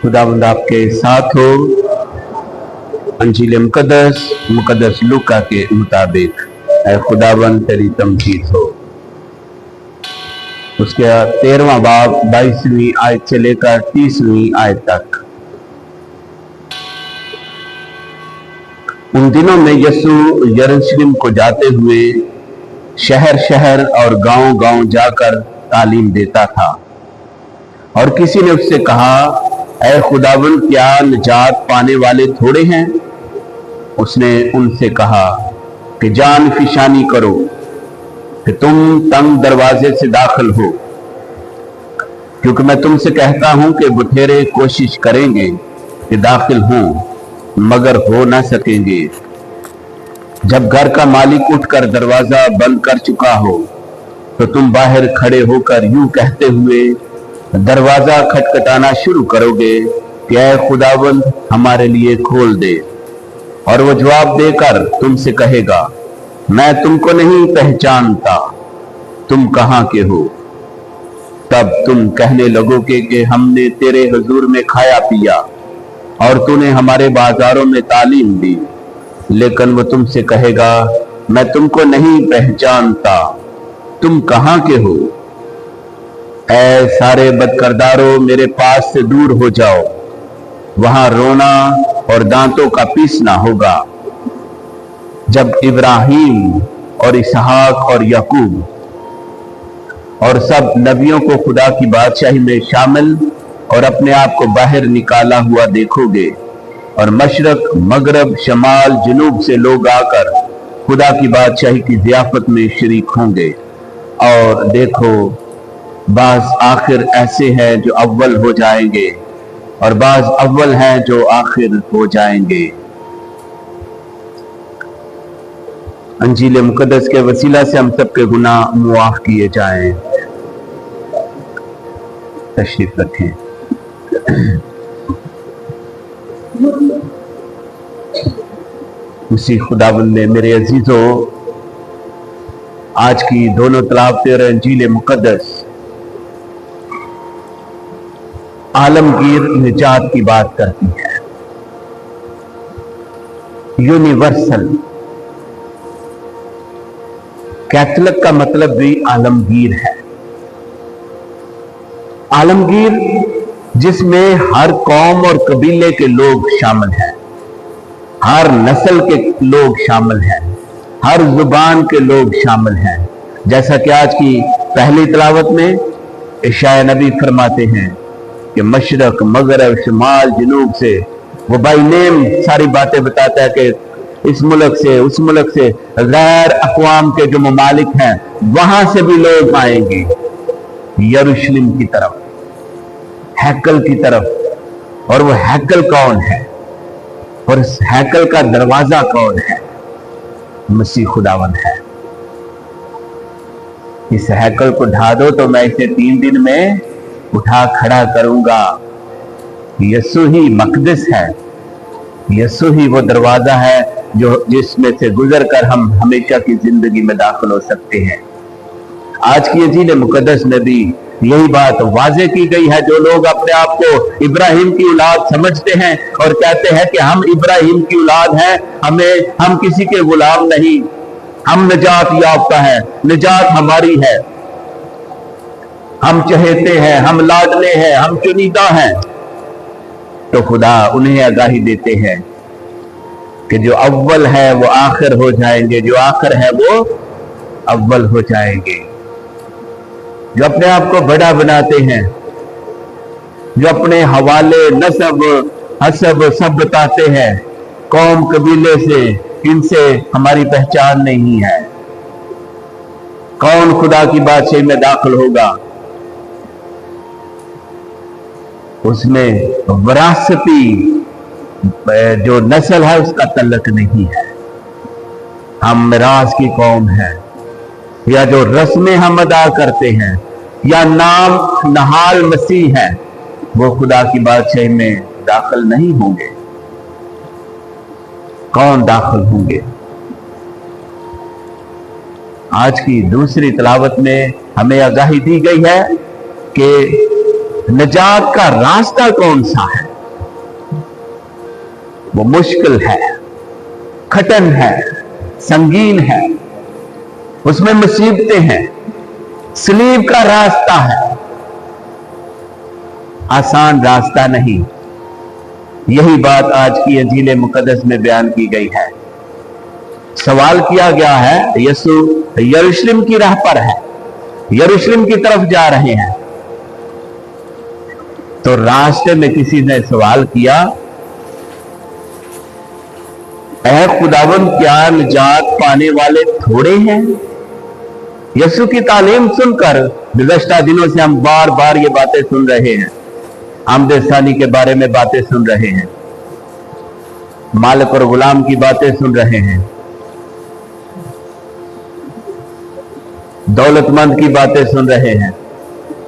खुदावंद आपके साथ हो। अंजील मुकद्दस लूका के मुताबिक ऐ खुदावंद तेरी तमजीद हो। उसके 13वां बाब 22वीं आयत से लेकर 30वीं आयत तक। उन दिनों में यीशु यरूशलेम को जाते हुए शहर शहर और गांव गांव जाकर तालीम देता था। और किसी ने उससे कहा, ऐ खुदावंद, क्या निजात पाने वाले थोड़े हैं? उसने उनसे कहा कि जान फिशानी करो कि तुम तंग दरवाजे से दाखिल हो, क्योंकि मैं तुमसे कहता हूं कि बथेरे कोशिश करेंगे कि दाखिल हों, मगर हो ना सकेंगे। जब घर का मालिक उठकर दरवाजा बंद कर चुका हो, तो तुम बाहर खड़े होकर यूं कहते हुए दरवाजा खटखटाना शुरू करोगे कि ऐ खुदावंद, हमारे लिए खोल दे। और वो जवाब देकर तुमसे कहेगा, मैं तुमको नहीं पहचानता, तुम कहां के हो? तब तुम कहने लगोगे कि हमने तेरे हुजूर में खाया पिया और तूने हमारे बाजारों में तालीम दी। लेकिन वो तुमसे कहेगा, मैं तुमको नहीं पहचानता, तुम कहां के हो? ऐ सारे बदकरदारों, मेरे पास से दूर हो जाओ, वहां रोना और दांतों का पीसना होगा, जब इब्राहिम और इसहाक और याकूब और सब नबियों को खुदा की बादशाही में शामिल और अपने आप को बाहर निकाला हुआ देखोगे, और मशरक, मगरब, शमाल, जुनूब से लोग आकर खुदा की बादशाही की ज़ियाफत में शरीक होंगे। और देखो, बाज आखिर ऐसे हैं जो अव्वल हो जाएंगे, और बाज अव्वल हैं जो आखिर हो जाएंगे। अंजील मुकद्दस के वसीला से हम सबके गुनाह मुआफ किए जाएं। तशरीफ रखें। उसी खुदावंद ने मेरे अजीजों, आज की दोनों तलावतें और अंजील मुकद्दस आलमगीर निजात की बात करती है। यूनिवर्सल। कैथलिक का मतलब भी आलमगीर है। आलमगीर जिसमें हर कौम और कबीले के लोग शामिल हैं, हर नस्ल के लोग शामिल हैं, हर जुबान के लोग शामिल हैं। जैसा कि आज की पहली तिलावत में इशाया नबी फरमाते हैं कि मशरक, मगरब, शमाल, जुनूब से, वो बाई नेम सारी बातें बताता है कि इस मुल्क से, उस मुल्क से, गैर अक़वाम के जो ममालिक हैं, वहां से भी लोग आएंगे यरूशलेम की तरफ, हैकल की तरफ। और वो हैकल कौन है और इस हैकल का दरवाजा कौन है? मसीह खुदावन है। इस हैकल को ढा दो तो मैं इसे 3 दिन में उठा खड़ा करूंगा। यीशु ही मकदस है, यीशु ही वो दरवाजा है जो जिसमें से गुजरकर हम हमेशा की जिंदगी में दाखिल हो सकते हैं। आज की अंजील मुकद्दस में भी यही बात वाज़े की गई है। जो लोग अपने आप को इब्राहिम की औलाद समझते हैं और कहते हैं कि हम इब्राहिम की औलाद हैं, हम किसी के गुलाम नहीं, हम निजात याफ्ता है, निजात हमारी है, हम चहेते हैं, हम लाडले हैं, हम चुनीदा हैं, तो खुदा उन्हें आगाही देते हैं कि जो अव्वल है वो आखिर हो जाएंगे, जो आखिर है वो अव्वल हो जाएंगे। जो अपने आप को बड़ा बनाते हैं, जो अपने हवाले, नसब, हसब सब बताते हैं, कौम कबीले से, इनसे हमारी पहचान नहीं है। कौन खुदा की बादशाही में दाखिल होगा? उसमें विरासती जो नस्ल है उसका तल्लक नहीं है। हम मिराज की कौम है, या जो रस्में हम अदा करते हैं, या नाम नहाल मसीह है, वो खुदा की बादशाही में दाखिल नहीं होंगे। कौन दाखिल होंगे? आज की दूसरी तिलावत में हमें आगाही दी गई है कि निजात का रास्ता कौन सा है। वो मुश्किल है, कठिन है, संगीन है, उसमें मुसीबतें हैं, सलीब का रास्ता है, आसान रास्ता नहीं। यही बात आज की इंजील मुकद्दस में बयान की गई है। सवाल किया गया है, यीशु यरूशलेम की राह पर है, यरूशलेम की तरफ जा रहे हैं। तो रास्ते में किसी ने सवाल किया, ऐ खुदावंद, क्या निजात पाने वाले थोड़े हैं? यीशु की तालीम सुनकर गुज़श्ता दिनों से हम बार बार ये बातें सुन रहे हैं। आमदे सानी के बारे में बातें सुन रहे हैं, मालिक और गुलाम की बातें सुन रहे हैं, दौलतमंद की बातें सुन रहे हैं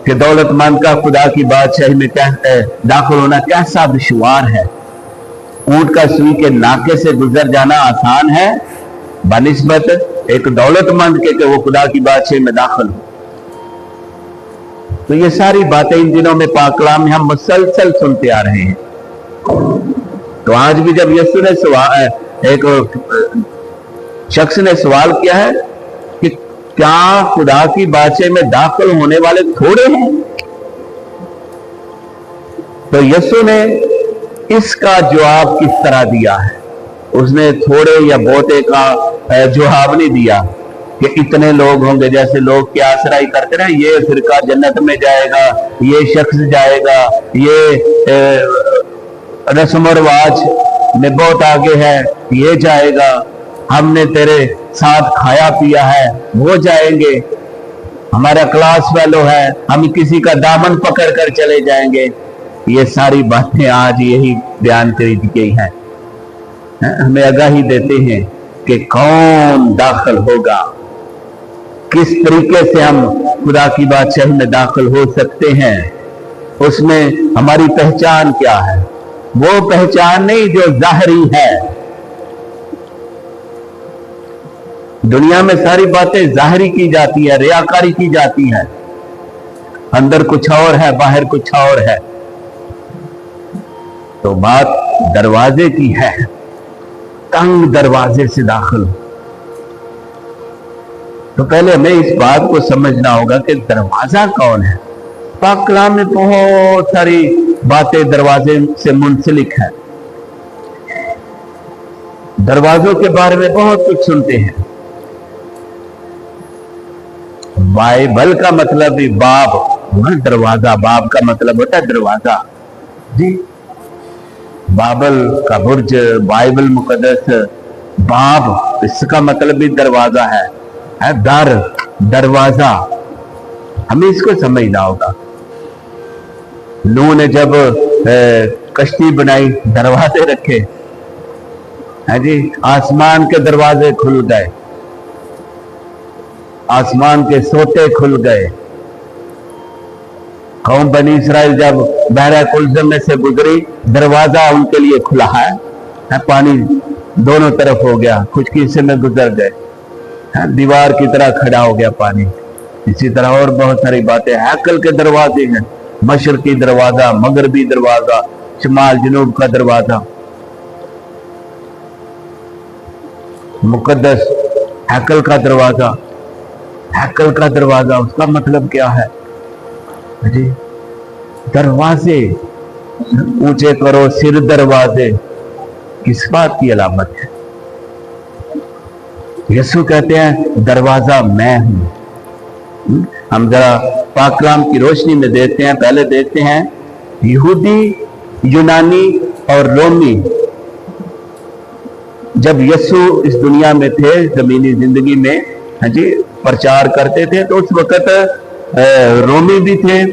कि दौलतमंद का खुदा की बादशाही में दाखिल होना कैसा दुश्वार है। ऊंट का सुई के नाके से गुजर जाना आसान है बनिस्बत एक दौलतमंद के वो खुदा की बादशाही में दाखिल हो। तो ये सारी बातें इन दिनों में पाक कलाम में हम मुसलसल सुनते आ रहे हैं। तो आज भी जब यीशु ने एक शख्स ने सवाल किया है कि क्या खुदा की बादशाही में दाखिल होने वाले थोड़े हैं, तो यीशु ने इसका जवाब किस तरह दिया है। उसने थोड़े या बहुते का जवाब नहीं दिया कि इतने लोग होंगे, जैसे लोग क्या आसराई करते रहे, ये फिरका जन्नत में जाएगा, ये शख्स जाएगा, ये रस्म और रिवाज में बहुत आगे है, ये जाएगा, हमने तेरे साथ खाया पिया है, वो जाएंगे, हमारा क्लास फेलो है, हम किसी का दामन पकड़ कर चले जाएंगे। ये सारी बातें आज यही बयान करी गई हैं, हमें आगाही देते हैं कि कौन दाखिल होगा, किस तरीके से हम खुदा की बादशाही में दाखिल हो सकते हैं, उसमें हमारी पहचान क्या है। वो पहचान नहीं जो जाहरी है। दुनिया में सारी बातें जाहरी की जाती है, रियाकारी की जाती है, अंदर कुछ और है, बाहर कुछ और है। तो बात दरवाजे की है, तंग दरवाजे से दाखिल। तो पहले हमें इस बात को समझना होगा कि दरवाजा कौन है। पाक कलाम में बहुत सारी बातें दरवाजे से मुंसलिक है। दरवाजों के बारे में बहुत कुछ सुनते हैं। बाइबल का मतलब भी बाब, दरवाजा, बाब का मतलब होता है दरवाजा जी। बाइबल का बुर्ज, बाइबल मुकद्दस, बाब, इसका मतलब भी दरवाजा है दर, दरवाजा। हमें इसको समझना होगा। नूह ने जब कश्ती बनाई, दरवाजे रखे हैं जी, आसमान के दरवाजे खुल गए, आसमान के सोते खुल गए। कौम बनी इसराइल जब बहरा कुलज़म में से गुजरी, दरवाजा उनके लिए खुला है, पानी दोनों तरफ हो गया, खुशकी से में गुजर गए, दीवार की तरह खड़ा हो गया पानी। इसी तरह और बहुत सारी बातें, हैकल के दरवाजे हैं, मशरकी दरवाजा, मगरबी दरवाजा, शमाल जनूब का दरवाजा, मुकद्दस हैकल का दरवाजा। हैकल का दरवाजा, उसका मतलब क्या है जी? दरवाजे ऊंचे करो सिर, दरवाजे किस बात की अलामत है? यीशु कहते हैं दरवाजा मैं हूं। हम जरा पाक कलाम की रोशनी में देखते हैं। पहले देखते हैं यहूदी, यूनानी और रोमी जब यीशु इस दुनिया में थे, जमीनी जिंदगी में हाँ जी प्रचार करते थे, तो उस वक्त रोमी भी थे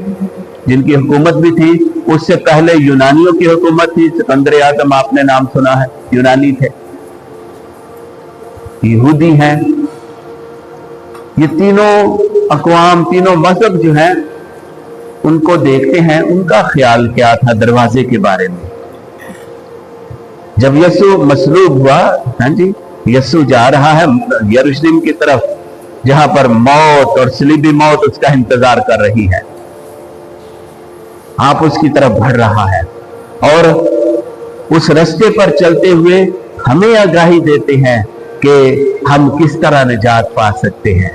जिनकी हुकूमत भी थी। उससे पहले यूनानियों की हुकूमत थी। सिकंदर आज़म आपने नाम सुना है, यूनानी थे। यहूदी हैं। ये तीनों अक़वाम, तीनों मजहब जो हैं, उनको देखते हैं उनका ख्याल क्या था दरवाजे के बारे में। जब यीशु मसलूब हुआ, हाँ जी, यीशु जा रहा है यरूशलेम की तरफ, जहां पर मौत और सलीबी मौत उसका इंतजार कर रही है। आप उसकी तरफ बढ़ रहा है और उस रास्ते पर चलते हुए हमें आगाही देते हैं कि हम किस तरह निजात पा सकते हैं।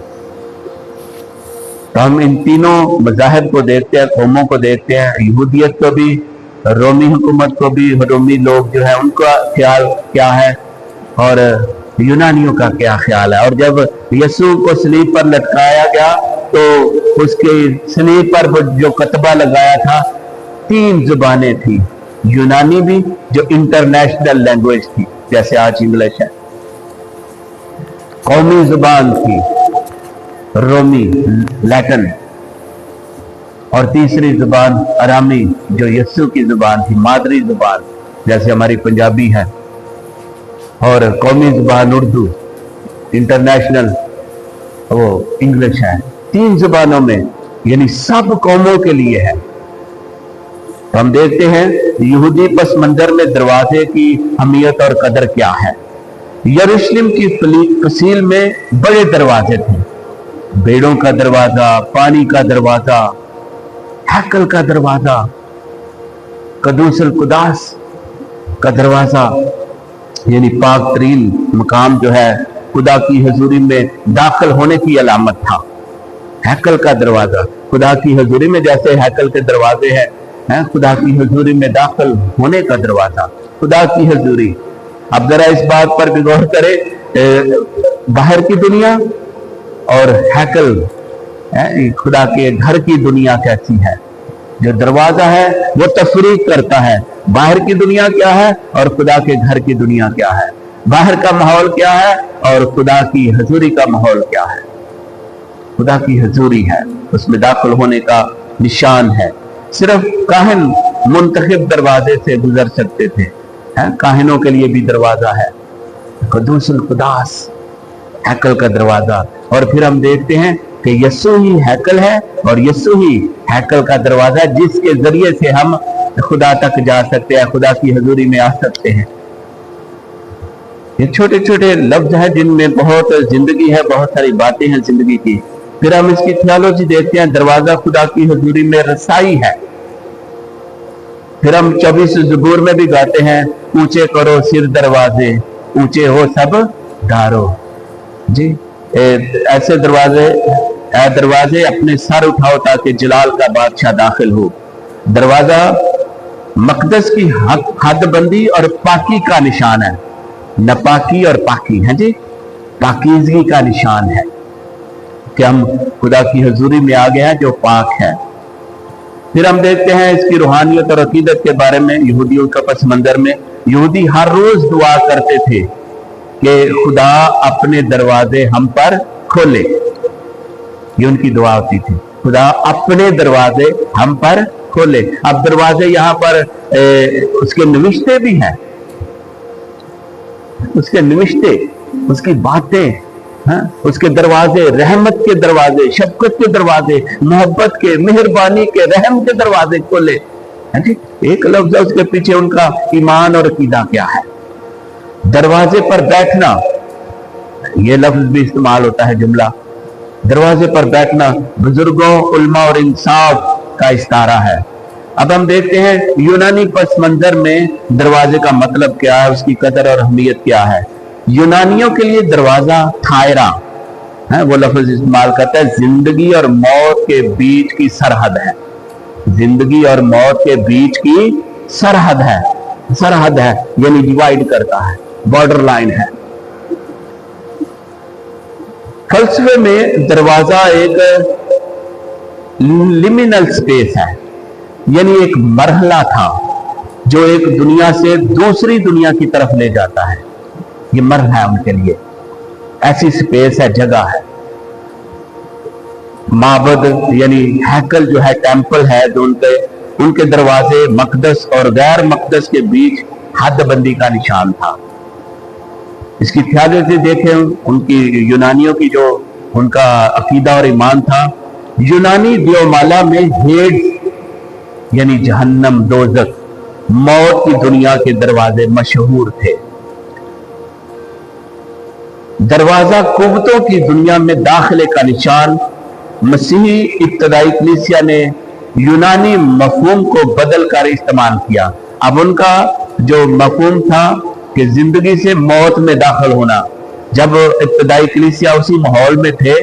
तो हम इन तीनों मज़ाहिब को देखते हैं, कौमों को देखते हैं, यहूदियत को भी, रोमी हुकूमत को भी, रोमी लोग जो है उनका ख्याल क्या है और यूनानियों का क्या ख्याल है। और जब यसू को सलीब पर लटकाया गया तो उसके सलीब पर जो कतबा लगाया था 3 जुबानें थी, यूनानी भी जो इंटरनेशनल लैंग्वेज थी जैसे आज इंग्लिश है, कौमी जुबान थी रोमी लैटिन, और तीसरी जुबान अरामी जो यस्सु की जुबान थी, मादरी जुबान जैसे हमारी पंजाबी है, और कौमी जुबान उर्दू, इंटरनेशनल वो इंग्लिश है। 3 जुबानों में, यानी सब कौमों के लिए है। तो हम देखते हैं यहूदी पस मंजर में दरवाजे की अहमियत और कदर क्या है। यरूशलेम की फसील में बड़े दरवाजे थे, भेड़ों का दरवाजा, पानी का दरवाजा, हैकल का दरवाजा, कदूसल कुदास का दरवाजा, यानी पाक तरीन मकाम जो है खुदा की हजूरी में दाखिल होने की अलामत था। हैकल का दरवाजा, खुदा की हजूरी में जैसे हैकल के दरवाजे हैं, खुदा की हजूरी में दाखिल होने का दरवाजा, खुदा की हजूरी। अब जरा इस बात पर भी गौर करें, बाहर की दुनिया और हैकल, खुदा के घर की दुनिया कैसी है। जो दरवाजा है वो तफरीक करता है, बाहर की दुनिया क्या है और खुदा के घर की दुनिया क्या है, बाहर का माहौल क्या है और खुदा की हजूरी का माहौल क्या है। खुदा की हजूरी है, उसमें दाखिल होने का निशान है। सिर्फ काहिन मुंतखब दरवाजे से गुजर सकते थे, काहिनों के लिए भी दरवाजा है, कदूसल कुदास, हैकल का दरवाजा। और फिर हम देखते हैं कि यस्सु ही हैकल है और यस्सु ही हैकल का दरवाजा, जिसके जरिए से हम खुदा तक जा सकते हैं, खुदा की हजूरी में आ सकते हैं। ये छोटे छोटे लफ्ज हैं जिनमें बहुत जिंदगी है, बहुत सारी बातें हैं जिंदगी की। फिर हम इसकी थियोलॉजी देखते हैं, दरवाजा खुदा की हजूरी में रसाई है। फिर हम 24 ज़बूर में भी गाते हैं, ऊंचे करो सिर दरवाजे, ऊंचे हो सब दारो। जी, ऐसे दरवाजे अपने सर उठाओ ताकि जलाल का बादशाह दाखिल हो। दरवाजा मकदस की हदबंदी और पाकी का निशान है, नपाकी और पाकी है जी, पाकीज़गी का निशान है कि हम खुदा की हजूरी में आ गए हैं जो पाक है। फिर हम देखते हैं इसकी रूहानियत और अकीदत के बारे में। यहूदियों का पस मंजर में यहूदी हर रोज दुआ करते थे कि खुदा अपने दरवाजे हम पर खोले, ये उनकी दुआ होती थी, खुदा अपने दरवाजे हम पर खोले। अब दरवाजे यहाँ पर उसके नविश्ते भी हैं, उसके नविश्ते, उसकी बातें, उसके दरवाजे, रहमत के दरवाजे, शफकत के दरवाजे, मोहब्बत के, मेहरबानी के, रहम के दरवाजे खोले। एक लफ्ज है उसके पीछे उनका ईमान और अकीदा क्या है। दरवाजे पर बैठना, यह लफ्ज भी इस्तेमाल होता है, जुमला दरवाजे पर बैठना बुजुर्गों, उल्मा और इंसाफ का इस्तारा है। अब हम देखते हैं यूनानी पस मंजर में दरवाजे का मतलब क्या है, उसकी कदर और अहमियत क्या है। यूनानियों के लिए दरवाजा थायरा है, वो लफ्ज इस्तेमाल करता है, जिंदगी और मौत के बीच की सरहद है, जिंदगी और मौत के बीच की सरहद है, सरहद है यानी डिवाइड करता है, बॉर्डर लाइन है। फलसफे में दरवाजा एक लिमिनल स्पेस है, यानी एक मरहला था जो एक दुनिया से दूसरी दुनिया की तरफ ले जाता है। ये मरहला है उनके लिए, ऐसी स्पेस है, जगह है। माबद यानी हैकल जो है, टेंपल है, जो उनके दरवाजे मकदस और गैर मकदस के बीच हदबंदी का निशान था। इसकी थियोलॉजी देखें, उनकी यूनानियों की जो उनका अकीदा और ईमान था। यूनानी दियोमाला में हेड यानी जहन्नम, दोजख, मौत की दुनिया के दरवाजे मशहूर थे। दरवाजा कुव्वतों की दुनिया में दाखिले का निशान। मसीही इब्तदाई कलीसिया ने यूनानी मफहूम को बदल कर इस्तेमाल किया। अब उनका जो मफहूम था कि जिंदगी से मौत में दाखिल होना, जब इब्तदाई कलीसिया उसी माहौल में थे,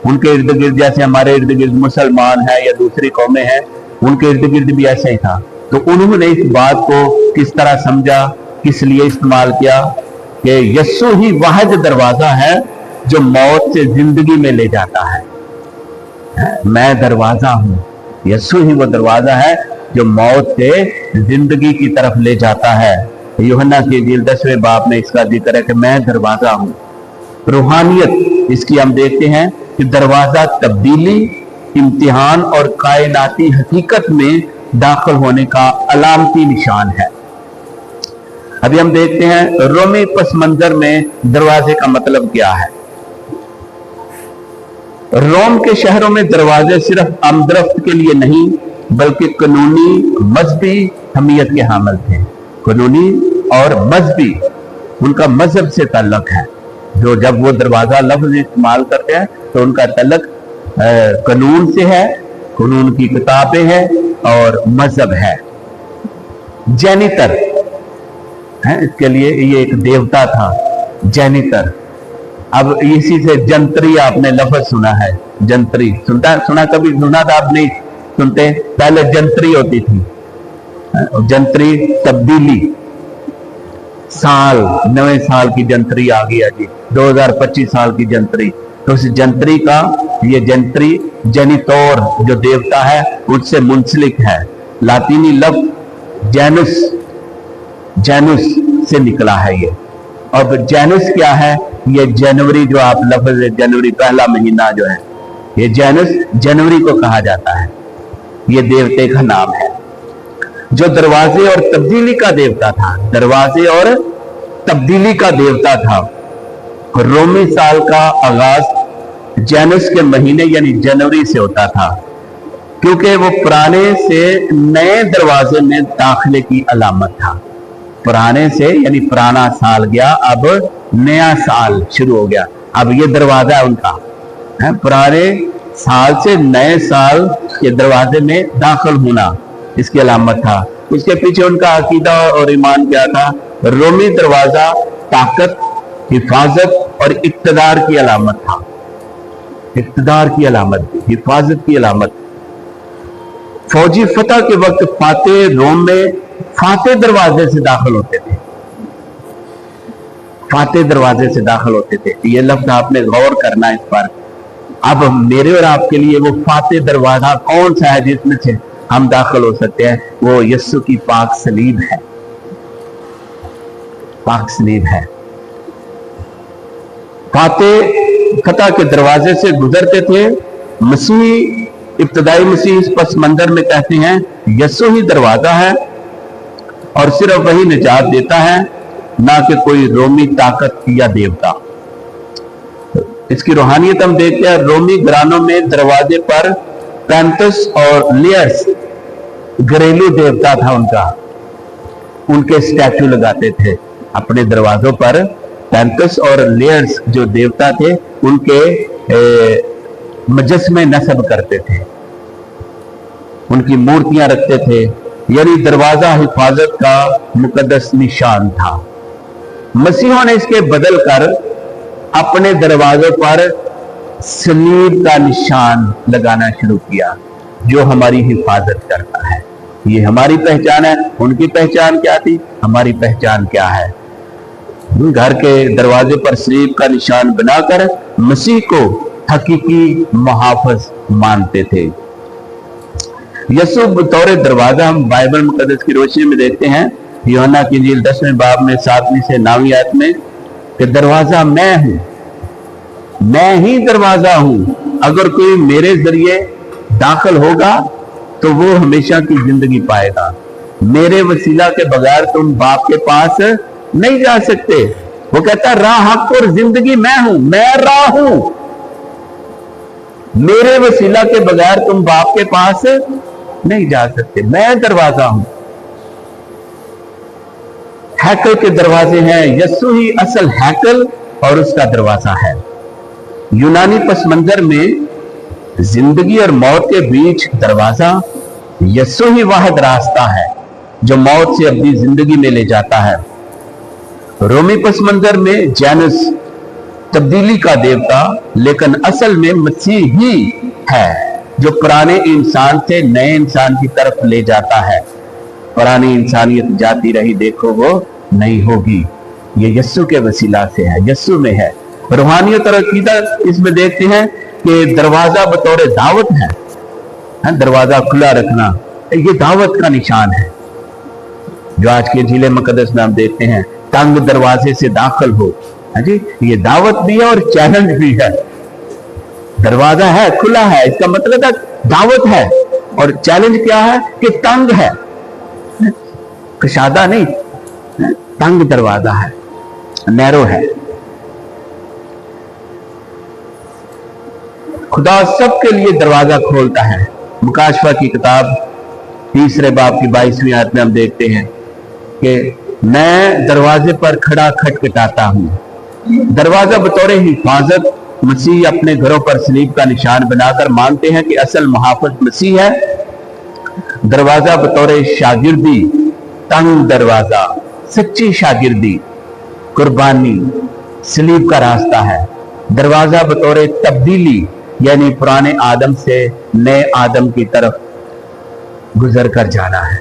उनके इर्द गिर्द जैसे हमारे इर्द गिर्द मुसलमान है या दूसरी कौमें हैं, उनके इर्द गिर्द भी ऐसा ही था। तो उन्होंने इस बात को किस तरह समझा, किस लिए इस्तेमाल किया कि यस्सु ही वाहिद दरवाजा है जो मौत से जिंदगी में ले जाता है। मैं दरवाजा हूं, यस्सु ही वो दरवाजा है जो मौत से जिंदगी की तरफ ले जाता है। यूहन्ना की इंजील 10वें बाब में इसका जिक्र है कि मैं दरवाजा हूं। रूहानियत इसकी हम देखते हैं कि दरवाजा तब्दीली, इम्तिहान और कायनाती हकीकत में दाखिल होने का अलामती निशान है। अभी हम देखते हैं रोमी पस मंजर में दरवाजे का मतलब क्या है। रोम के शहरों में दरवाजे सिर्फ आमदरफ्त के लिए नहीं बल्कि कानूनी मजहबी अहमियत के हामिल थे। कानूनी और मजहबी, उनका मजहब से ताल्लुक है। जो जब वो दरवाजा लफ्ज इस्तेमाल करते हैं तो उनका ताल्लुक कानून से है, कानून की किताबें हैं और मजहब है। जैनितर है, इसके लिए ये एक देवता था जैनितर। अब इसी से जंतरी आपने लफ्ज सुना है, जंतरी सुना कभी सुना था आप? नहीं सुनते। पहले जंतरी होती थी, जंतरी तब्दीली, साल नवे साल की जंतरी आ गया जी, 2025 साल की जंतरी। तो उस जंतरी का, ये जंतरी जेनितोर जो देवता है उससे मुंसलिक है। लातीनी लफ्ज जैनुस, जैनुस से निकला है ये। और जैनुस क्या है? ये जनवरी, जो आप लफ्ज जनवरी पहला महीना जो है, ये जैनुस जनवरी को कहा जाता है। ये देवते का नाम है जो दरवाजे और तब्दीली का देवता था। दरवाजे और तब्दीली का देवता था। रोमी साल का आगाज जैनुस के महीने यानी जनवरी से होता था, क्योंकि वो पुराने से नए दरवाजे में दाखिले की अलामत था। पुराने से यानी पुराना साल गया, अब नया साल शुरू हो गया। अब ये दरवाजा है उनका, है पुराने साल से नए साल के दरवाजे में दाखिल होना, इसकी अलामत था। उसके पीछे उनका अकीदा और ईमान क्या था? रोमी दरवाजा ताकत, हिफाजत और इक्तदार की अलामत था। इक्तदार की अलामत, हिफाजत की अलामत। फौजी फतह के वक्त फातेह रोम में फातेह दरवाजे से दाखिल होते थे। फातेह दरवाजे से दाखिल होते थे। ये लफ्ज आपने गौर करना इस पर। अब मेरे और आपके लिए वो फातेह दरवाजा कौन सा है जिसमें से हम दाखिल हो सकते हैं? वो यस्सु की पाक सलीब है। पाक सलीब है। फातेह फतह के दरवाजे से गुजरते थे। मसीह, इब्तदाई मसीह इस पस मंजर में कहते हैं यस्सु ही दरवाजा है और सिर्फ वही निजात देता है, ना कि कोई रोमी ताकत या देवता। इसकी रूहानियत हम देखते हैं। रोमी घरानों में दरवाजे पर पैंतस और लियर्स घरेलू देवता था उनका, उनके स्टैचू लगाते थे अपने दरवाजों पर। पैंतस और लियर्स जो देवता थे उनके मुजस्मे नस्ब करते थे, उनकी मूर्तियां रखते थे। यानी दरवाजा हिफाजत का मुकद्दस निशान था। मसीहों ने इसके बदल कर अपने दरवाजों पर सलीब का निशान लगाना शुरू किया, जो हमारी हिफाजत करता है। ये हमारी पहचान है। उनकी पहचान क्या थी? हमारी पहचान क्या है? घर के दरवाजे पर सलीब का निशान बनाकर मसीह को हकीकी मुहाफिज मानते थे। यस्सु बतौर दरवाजा हम बाइबल मुकद्दस की रोशनी में देखते हैं। यूहन्ना की इंजील 10वें बाब में 7वीं से 9वीं आयत में कि दरवाजा मैं हूं, मैं ही दरवाजा हूं। अगर कोई मेरे जरिए दाखिल होगा तो वो हमेशा की जिंदगी पाएगा। मेरे वसीला के बगैर तुम बाप के पास नहीं जा सकते। वो कहता है राह, हक और जिंदगी मैं हूं, मैं राह हूं। मेरे वसीला के बगैर तुम बाप के पास नहीं जा सकते। मैं दरवाजा हूं। हैकल के दरवाजे हैं। यस्सु ही असल हैकल और उसका दरवाजा है। यूनानी पस मंजर में जिंदगी और मौत के बीच दरवाजा यस्सु ही वाहिद रास्ता है जो मौत से अपनी जिंदगी में ले जाता है। रोमी पस मंजर में जैनस तब्दीली का देवता, लेकिन असल में मसीह ही है जो पुराने इंसान से नए इंसान की तरफ ले जाता है। पुरानी इंसानियत जाती रही, देखो वो नहीं होगी। ये यस्सु के वसीला से है, यस्सु में है। रूहानियत और अकीदत इसमें देखते हैं कि दरवाजा बतौर दावत है, दरवाजा खुला रखना ये दावत का निशान है। जो आज के जिले मुकद्दस में हम देखते हैं, तंग दरवाजे से दाखिल हो, है जी, ये दावत भी है और चैलेंज भी है। दरवाजा है, खुला है, इसका मतलब है दावत है, और चैलेंज क्या है कि तंग है, कशादा नहीं, तंग दरवाजा है, नैरो है। खुदा सबके लिए दरवाजा खोलता है। मुकाशफा की किताब 3 बाब की 22वीं आयत में हम देखते हैं कि मैं दरवाजे पर खड़ा खटखटाता हूं। दरवाजा बतौर हिफाजत मसीह अपने घरों पर सलीब का निशान बनाकर मानते हैं कि असल मुहाफिज मसीह है। दरवाजा बतौर शागिर्दी, तंग दरवाजा, सच्ची शागिर्दी, कुर्बानी, सलीब का रास्ता है। दरवाजा बतौर तब्दीली, यानी पुराने आदम से नए आदम की तरफ गुजर कर जाना है।